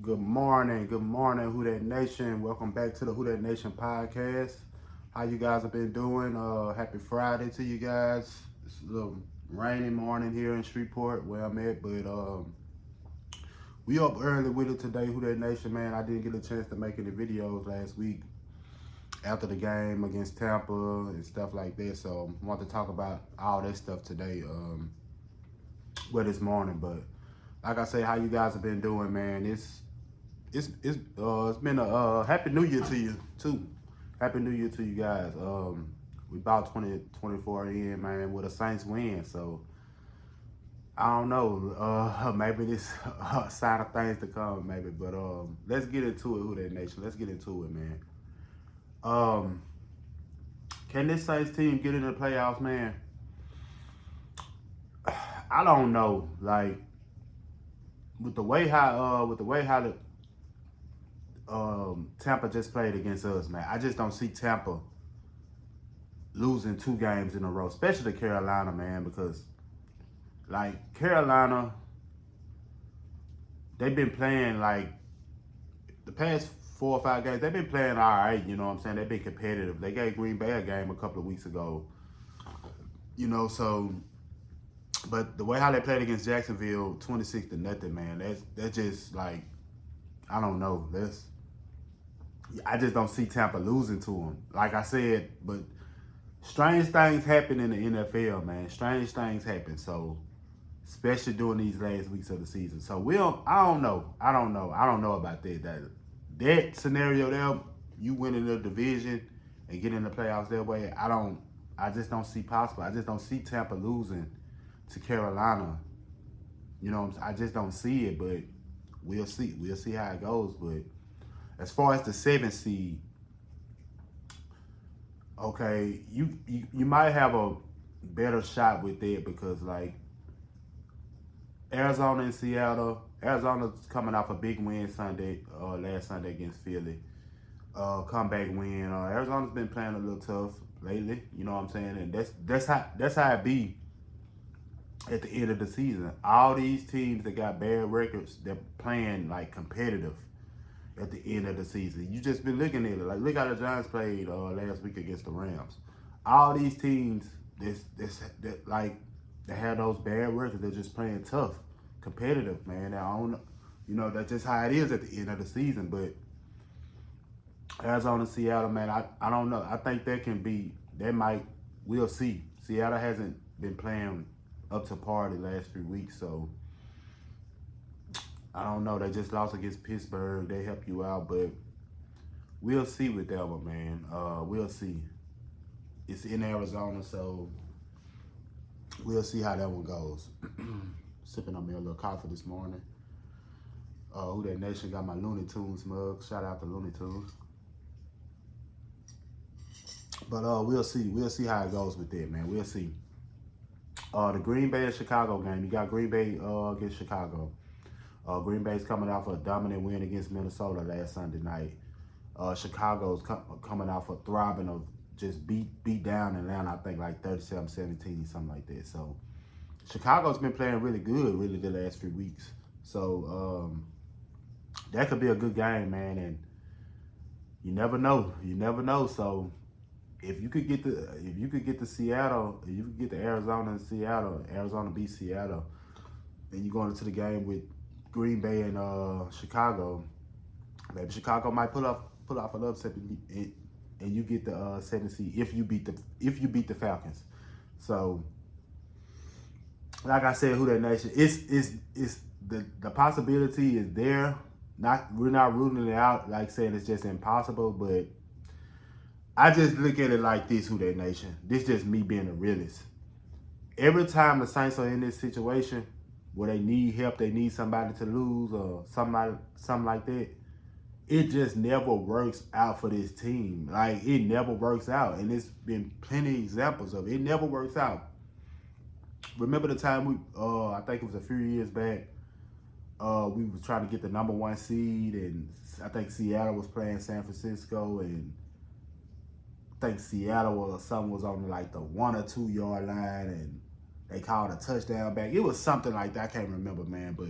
Good morning, Who That Nation. Welcome back to the Who That Nation podcast. How you guys have been doing? Happy Friday to you guys. It's a little rainy morning here in Shreveport where I'm at, but we up early with it today, Who That Nation, man. I didn't get a chance to make any videos last week after the game against Tampa and stuff like that, so I want to talk about all that stuff today, this morning, but like I say, how you guys have been doing, man? It's been a happy New Year to you too. Happy New Year to you guys. We about 2024 in, man, with a Saints win. So I don't know. Maybe this a sign of things to come, maybe. But let's get into it, Who That Nation. Let's get into it, man. Can this Saints team get into the playoffs, man? I don't know. Like with the way how the Tampa just played against us, man. I just don't see Tampa losing 2 games in a row, especially Carolina, man, because like Carolina, they've been playing like the past 4 or 5 games. They've been playing all right, you know what I'm saying? They've been competitive. They gave Green Bay a game a couple of weeks ago, so. But the way how they played against Jacksonville, 26-0, man, that's just like, I don't know. I just don't see Tampa losing to them. Like I said, but strange things happen in the NFL, man. Strange things happen. So, especially during these last weeks of the season. So I don't know about that scenario there. You win in the division and get in the playoffs that way. I just don't see possible. I just don't see Tampa losing to Carolina. I just don't see it, but we'll see. We'll see how it goes. But as far as the 7th seed, okay, you might have a better shot with that because like Arizona and Seattle. Arizona's coming off a big win last Sunday against Philly. Comeback win. Arizona's been playing a little tough lately. You know what I'm saying? And that's how it be at the end of the season. All these teams that got bad records, they're playing like competitive at the end of the season. You just been looking at it. Like, look how the Giants played last week against the Rams. All these teams that have those bad records, they're just playing tough, competitive, man. That's just how it is at the end of the season. But Arizona, Seattle, man, I don't know. I think we'll see. Seattle hasn't been playing up to par the last few weeks, so I don't know. They just lost against Pittsburgh. They help you out, but we'll see with that one, man. We'll see. It's in Arizona, so we'll see how that one goes. Sipping on me a little coffee this morning. Who That Nation got my Looney Tunes mug. Shout out to Looney Tunes. But we'll see. We'll see how it goes with that, man. We'll see. The Green Bay and Chicago game. You got Green Bay against Chicago. Green Bay's coming off a dominant win against Minnesota last Sunday night. Chicago's coming off a throbbing of just beat down Atlanta, I think like 37-17, something like that. So Chicago's been playing really good, really the last few weeks. So that could be a good game, man. And you never know. So if you could get to Seattle, if you could get to Arizona and Seattle, Arizona beat Seattle, then you're going into the game with Green Bay and Chicago. Maybe Chicago might pull off an upset and you get the 7th seed if you beat the Falcons. So, like I said, Who That Nation, it's the possibility is there. We're not ruling it out, like saying it's just impossible, but I just look at it like this, Who That Nation. This just me being a realist. Every time the Saints are in this situation where they need help, they need somebody to lose or something like that, it just never works out for this team. Like, it never works out. And it's been plenty of examples of it. It never works out. Remember the time I think it was a few years back, we was trying to get the number 1 seed, and I think Seattle was playing San Francisco, and I think Seattle was on like the 1 or 2 yard line, and they called a touchdown back. It was something like that. I can't remember, man, but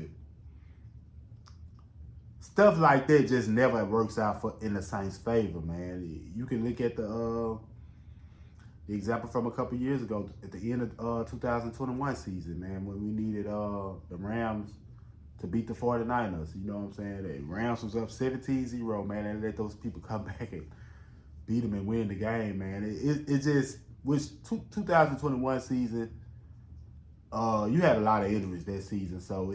stuff like that just never works out for in the Saints' favor, man. You can look at the example from a couple years ago at the end of 2021 season, man, when we needed the Rams to beat the 49ers. You know what I'm saying? The Rams was up 17-0, man, and let those people come back and beat them and win the game, man. It just, which 2021 season, you had a lot of injuries that season, so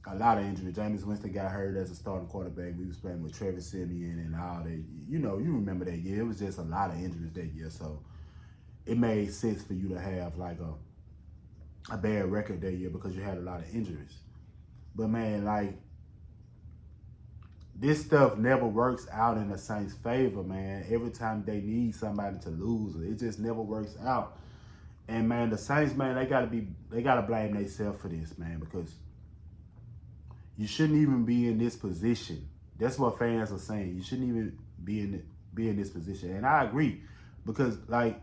a lot of injuries. Jameis Winston got hurt as a starting quarterback. We was playing with Travis Simeon and all that. You know, you remember that year. It was just a lot of injuries that year, so it made sense for you to have like a bad record that year because you had a lot of injuries. But man, like, this stuff never works out in the Saints' favor, man. Every time they need somebody to lose, it just never works out. And man, the Saints, man, they gotta blame themselves for this, man, because you shouldn't even be in this position. That's what fans are saying. You shouldn't even be in this position. And I agree, because like,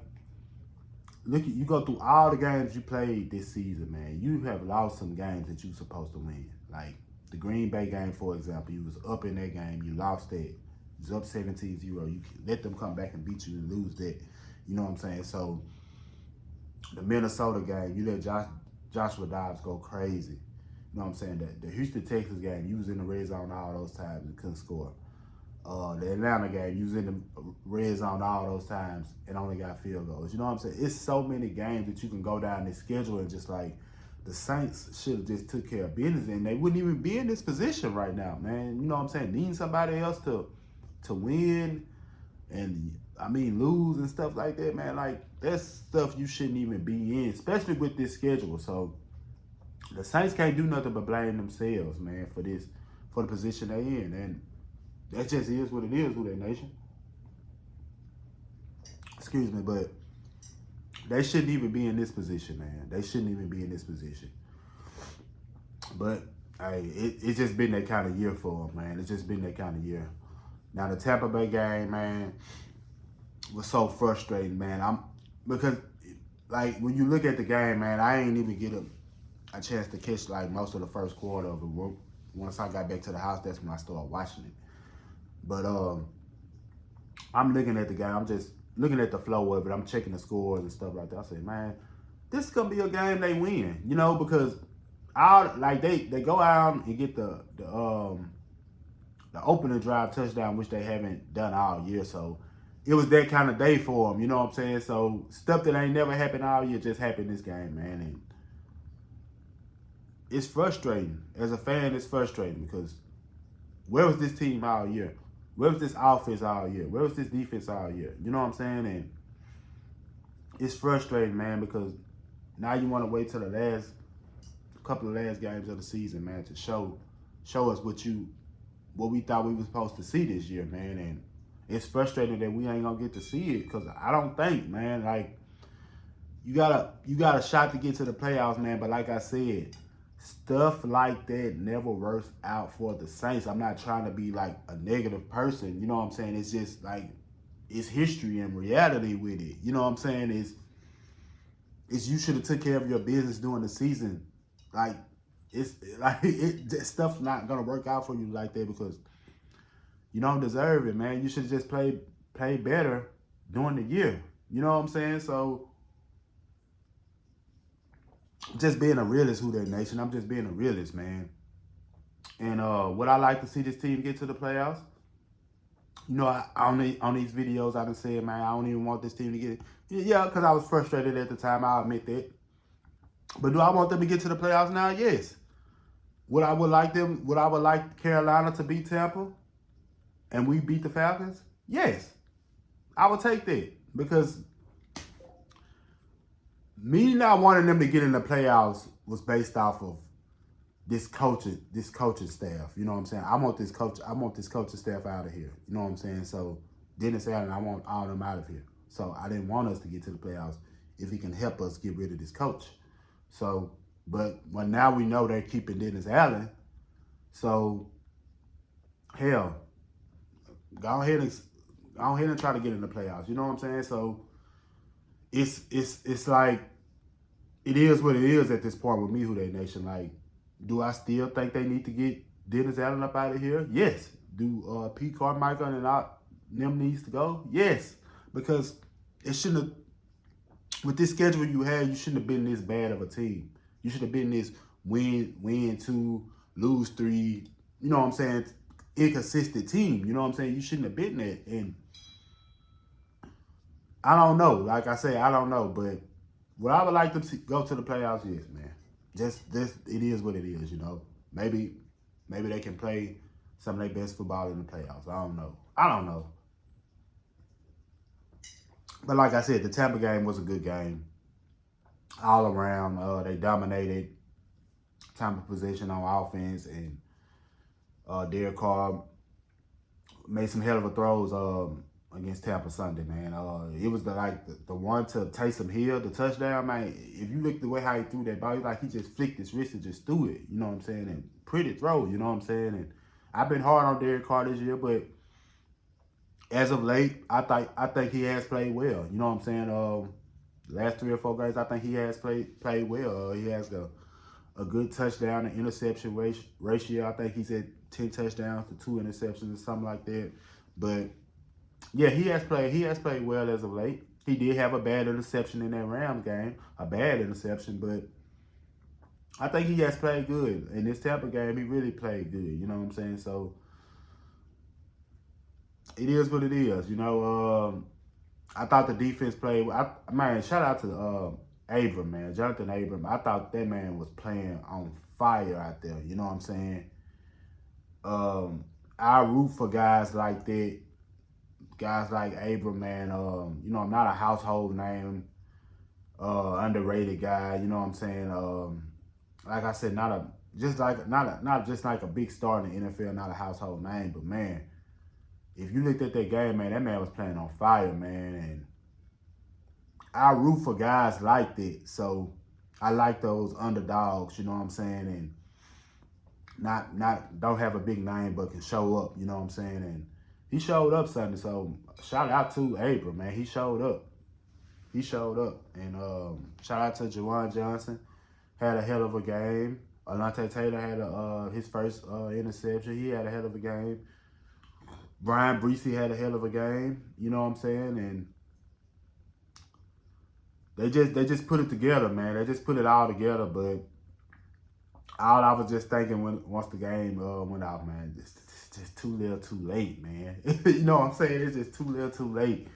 look, you go through all the games you played this season, man. You have lost some games that you're supposed to win. Like the Green Bay game, for example, you was up in that game, you lost that. You was up 17-0. You let them come back and beat you and lose that. You know what I'm saying? So the Minnesota game, you let Joshua Dobbs go crazy. You know what I'm saying? The Houston, Texas game, you was in the red zone all those times and couldn't score. The Atlanta game, you was in the red zone all those times and only got field goals. You know what I'm saying? It's so many games that you can go down this schedule and just like, the Saints should have just took care of business and they wouldn't even be in this position right now, man. You know what I'm saying? Needing somebody else to win and, I mean, lose and stuff like that, man. Like, that's stuff you shouldn't even be in, especially with this schedule. So the Saints can't do nothing but blame themselves, man, for the position they in. And that just is what it is with that nation. Excuse me, but they shouldn't even be in this position, man. They shouldn't even be in this position. But, hey, it's just been that kind of year for them, man. It's just been that kind of year. Now, the Tampa Bay game, man, was so frustrating, man. Because, like, when you look at the game, man, I ain't even get a chance to catch, like, most of the first quarter of it. Once I got back to the house, that's when I started watching it. But I'm looking at the game. I'm just looking at the flow of it. I'm checking the scores and stuff like that. I say, man, this is gonna be a game they win, you know, because they go out and get the opening drive touchdown, which they haven't done all year. So it was that kind of day for them, you know what I'm saying? So stuff that ain't never happened all year just happened this game, man. And it's frustrating. As a fan, it's frustrating because where was this team all year? Where was this offense all year? Where was this defense all year? You know what I'm saying? And it's frustrating, man, because now you want to wait till the last couple of last games of the season, man, to show us what we thought we were supposed to see this year, man. And it's frustrating that we ain't gonna get to see it because I don't think, man, like you got a shot to get to the playoffs, man. But like I said, stuff like that never works out for the Saints. I'm not trying to be like a negative person. You know what I'm saying? It's just like, it's history and reality with it. You know what I'm saying? It's you should have took care of your business during the season. Like, it's like stuff's not gonna work out for you like that because you don't deserve it, man. You should have just play better during the year. You know what I'm saying? So just being a realist, Who Dat Nation. I'm just being a realist, man. And would I like to see this team get to the playoffs? You know, on these videos, I done said, man, I don't even want this team to get it. Yeah, because I was frustrated at the time. I'll admit that. But do I want them to get to the playoffs now? Yes. Would I like Carolina to beat Tampa and we beat the Falcons? Yes. I would take that because me not wanting them to get in the playoffs was based off of this coaching staff. You know what I'm saying? I want this coaching staff out of here. You know what I'm saying? So Dennis Allen, I want all of them out of here. So I didn't want us to get to the playoffs if he can help us get rid of this coach. So, but now we know they're keeping Dennis Allen. So hell, go ahead and try to get in the playoffs. You know what I'm saying? So it's like, it is what it is at this point with me, Who Dat Nation. Like, do I still think they need to get Dennis Allen up out of here? Yes. Do Pete Carmichael and them needs to go? Yes. Because it shouldn't have, with this schedule you had, you shouldn't have been this bad of a team. You should have been this win 2, lose 3, you know what I'm saying, inconsistent team. You know what I'm saying? You shouldn't have been that. And I don't know. Like I say, I don't know. But would I would like them to go to the playoffs? Yes, man. Just it is what it is, you know. Maybe they can play some of their best football in the playoffs. I don't know. But like I said, the Tampa game was a good game. All around, they dominated Tampa position on offense, and Derek Carr made some hell of a throws against Tampa Sunday, man. It was the one to Taysom Hill, the touchdown, man. If you look the way how he threw that ball, he just flicked his wrist and just threw it. You know what I'm saying? And pretty throw, you know what I'm saying? And I've been hard on Derek Carr this year, but as of late, I think he has played well. You know what I'm saying? Last 3 or 4 games, I think he has played well. He has a good touchdown and interception ratio. I think he's at 10 touchdowns to 2 interceptions or something like that. But yeah, he has played well as of late. He did have a bad interception in that Rams game, a bad interception, but I think he has played good. In this Tampa game, he really played good. You know what I'm saying? So it is what it is. You know, I thought the defense played. Man, shout out to Abram, man, Jonathan Abram. I thought that man was playing on fire out there. You know what I'm saying? I root for guys like that. Guys like Abram, man. You know, not a household name, underrated guy. You know what I'm saying? Like I said, not just like a big star in the NFL, not a household name, but man, if you looked at that game, man, that man was playing on fire, man. And I root for guys like that. So I like those underdogs, you know what I'm saying? And don't have a big name but can show up, you know what I'm saying? And he showed up Sunday. So shout out to Abram, man. He showed up. And shout out to Juwan Johnson. Had a hell of a game. Alontae Taylor had his first interception. He had a hell of a game. Brian Breesy had a hell of a game, you know what I'm saying? And they just put it together, man. They just put it all together, but all I was just thinking once the game went out, man, it's just too little too late, man. You know what I'm saying? It's just too little too late.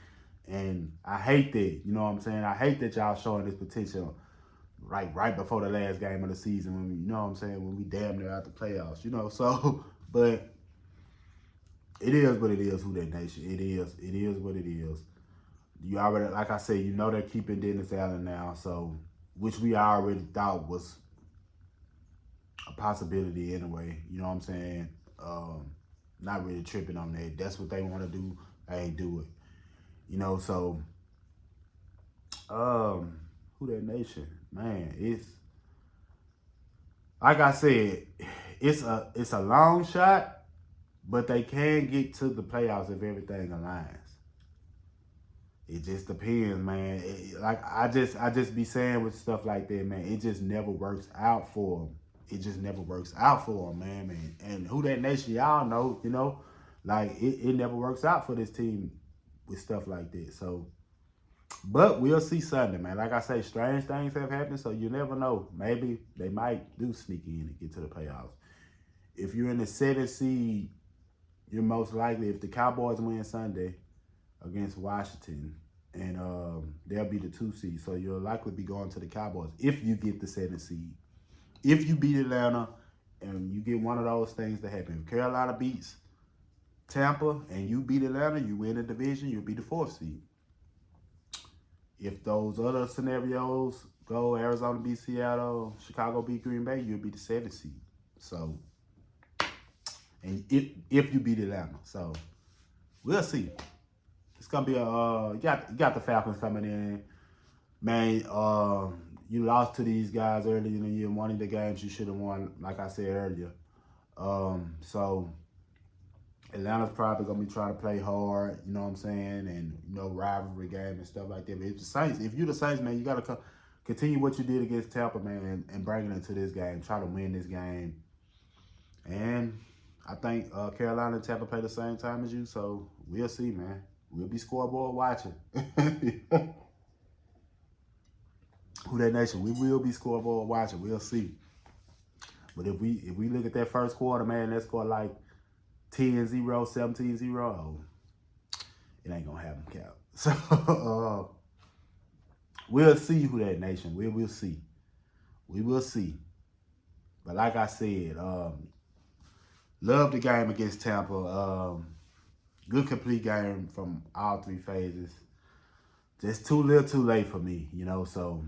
And I hate that, you know what I'm saying? I hate that y'all showing this potential right before the last game of the season when we, you know what I'm saying, when we damn near out the playoffs, you know? So, but it is what it is, Who Dat Nation. It is what it is. You already, like I said, you know they're keeping Dennis Allen now, so, which we already thought was a possibility anyway. You know what I'm saying? Not really tripping on that. That's what they want to do. They do it. You know, so, Who Dat Nation, man, it's, like I said, it's a long shot, but they can get to the playoffs if everything aligns. It just depends, man. I just be saying with stuff like that, man, it just never works out for them. It just never works out for them, man. And Who Dat Nation, y'all know, you know, like it never works out for this team with stuff like that. So, but we'll see Sunday, man. Like I say, strange things have happened, so you never know. Maybe they might do sneak in and get to the playoffs. If you're in the 7th seed, you're most likely, if the Cowboys win Sunday against Washington, and they'll be the 2 seed, so you'll likely be going to the Cowboys if you get the 7th seed. If you beat Atlanta and you get one of those things that happen, if Carolina beats Tampa and you beat Atlanta, you win the division, you'll be the 4th seed. If those other scenarios go, Arizona beat Seattle, Chicago beat Green Bay, you'll be the 7th seed. So, and if you beat Atlanta, so we'll see. It's gonna be you got the Falcons coming in, man. You lost to these guys early in the year. One of the games you should have won, like I said earlier. So Atlanta's probably gonna be trying to play hard, you know what I'm saying, and you know, rivalry game and stuff like that. But if you're the Saints, man, you gotta continue what you did against Tampa, man, and bring it into this game. Try to win this game, and I think Carolina and Tampa play the same time as you, so we'll see, man. We'll be scoreboard watching. Who that nation? We will be scoreboard watching. We'll see. But if we look at that first quarter, man, let's score like 10-0, 17-0. Oh, it ain't gonna happen, Cap. So we'll see who that nation. We will see. We will see. But like I said, love the game against Tampa. Good complete game from all three phases. Just too little too late for me, you know, so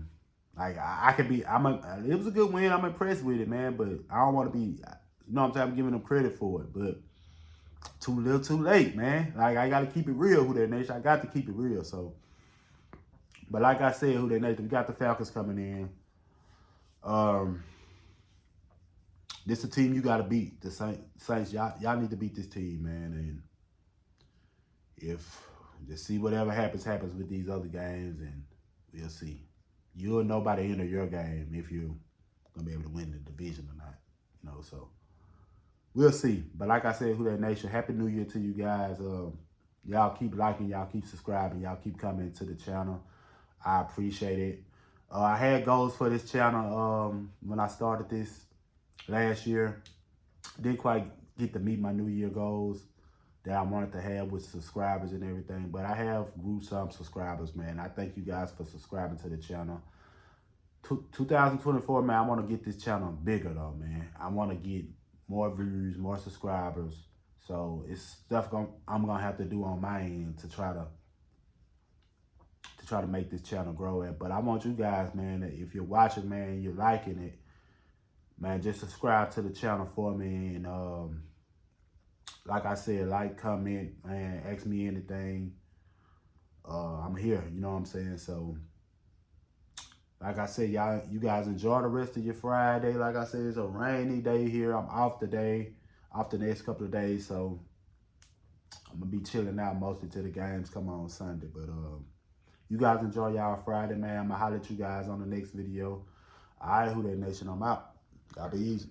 like I could be it was a good win. I'm impressed with it, man, but I don't want to be, you know what I'm saying, I'm giving them credit for it, but too little too late, man. Like I gotta keep it real, Who That Nation. I got to keep it real, so. But like I said, Who That Nation, we got the Falcons coming in. This is a team you got to beat. The Saints, y'all need to beat this team, man. And if just see whatever happens with these other games, and we'll see. You'll know by the end of your game if you're gonna be able to win the division or not. You know, so we'll see. But like I said, Who That Nation, Happy New Year to you guys. Y'all keep liking, y'all keep subscribing, y'all keep coming to the channel. I appreciate it. I had goals for this channel when I started this last year. Didn't quite get to meet my New Year goals that I wanted to have with subscribers and everything, but I have grew some subscribers, man. I thank you guys for subscribing to the channel. 2024, man, I want to get this channel bigger though, man. I want to get more views, more subscribers. So it's stuff I'm gonna have to do on my end to try to make this channel grow. But I want you guys, man, that if you're watching, man, you're liking it, man, just subscribe to the channel for me. And like I said, like, comment, man, ask me anything. I'm here, you know what I'm saying? So, like I said, you guys enjoy the rest of your Friday. Like I said, it's a rainy day here. I'm off today, off the next couple of days. So, I'm going to be chilling out mostly till the games come on Sunday. But you guys enjoy y'all Friday, man. I'm going to holler at you guys on the next video. All right, Who That Nation, I'm out. Y'all be easy.